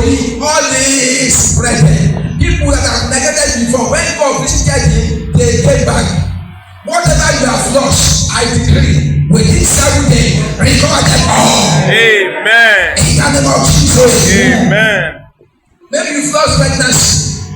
Holy, all these brethren, people that have negated before, when God visited him, they came back. Whatever you have lost, I decree, within 7 days, recover them all. Amen. In the name of Jesus. Amen. Maybe you've lost pregnancy.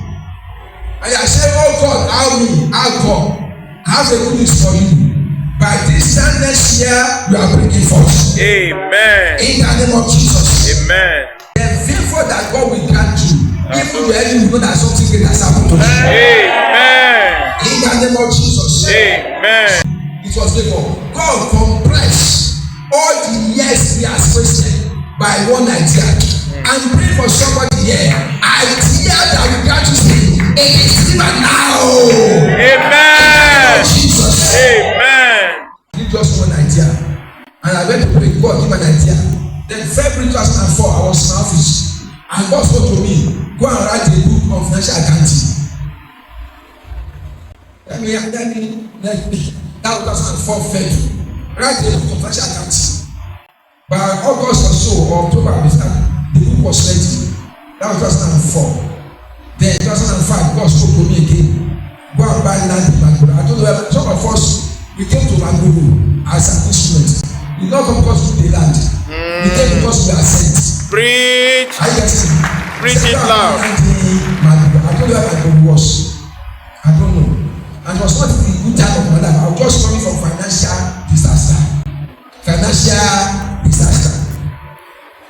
And you are saying, oh God, I'll come. I have a good news for you. By this time next year, you are bringing forth. Amen. In the name of Jesus. Amen. The favor that God will grant you, even the enemy will know that something great has happened to you. Amen. In the name of Jesus. Amen. It was favor. God compressed all the years he has wasted by one idea. And pray for somebody here. Idea that will grant you sleep. It is even now. Amen. Jesus. Amen. Give just one idea. And I went to pray. God give an idea. Then February 2004, I was in my office. And God spoke to me. Go and write a book on financial accounting. Let me that 2004 February. Write a book on financial accounting. By August or so, or October, the book was ready. That was 2004. Then 2005, God spoke to me again. Go and buy land in Magboro. I told you, some of us, we came to Magboro as an instrument. We not come because we the land. We came because we are sent. Preach. Are you getting it? Preach it loud. I told you where Magboro was. I don't know. And it was not the good time of my life. I was just coming from financial disaster.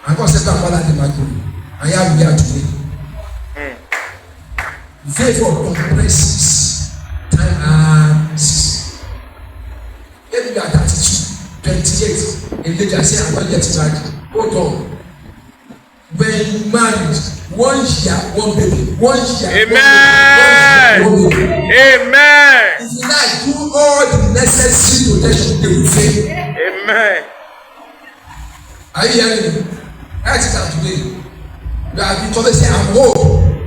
And God said, "Come on, Magboro." And here we are today. Favour compresses time and season. Maybe you are 32, 28, and later say, I'm not getting married. Hold on. When you married, 1 year, 1 baby. 1 year, Amen. 1 baby. Amen. If you like, do all the necessary protection, they will fail. Amen. Are you hearing me? Write it down today. You have been told to say, I'm old.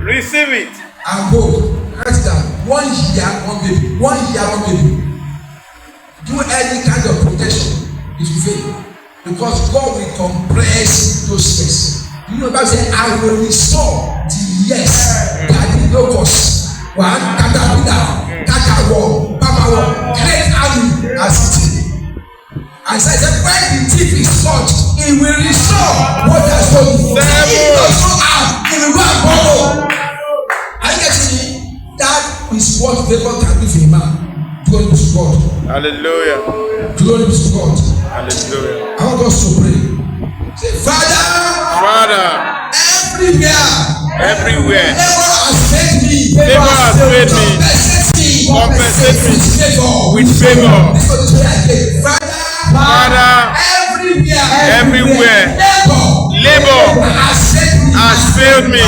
Receive it. I'm old. Write it down. 1 year, 1 baby. 1 year, 1 baby. Do any kind of protection, it will fail. Because God will compress those years. You know, Bible says, I will restore the years that the locusts, one, caterpillar, caterworm, palmerworm, great army has eaten. And so I said, when the thief is caught, he will restore what has stolen. If he does not have, he will go and borrow. Are you getting me? That is what favor can do for a man. Glory be to God. Hallelujah. Glory be to God. Hallelujah. I want us to pray. Say, Father, everywhere, favor has made me. Favor has made me. Compensate me with favor. Father, everywhere, labor has failed me.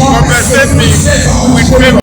Compensate me with favor.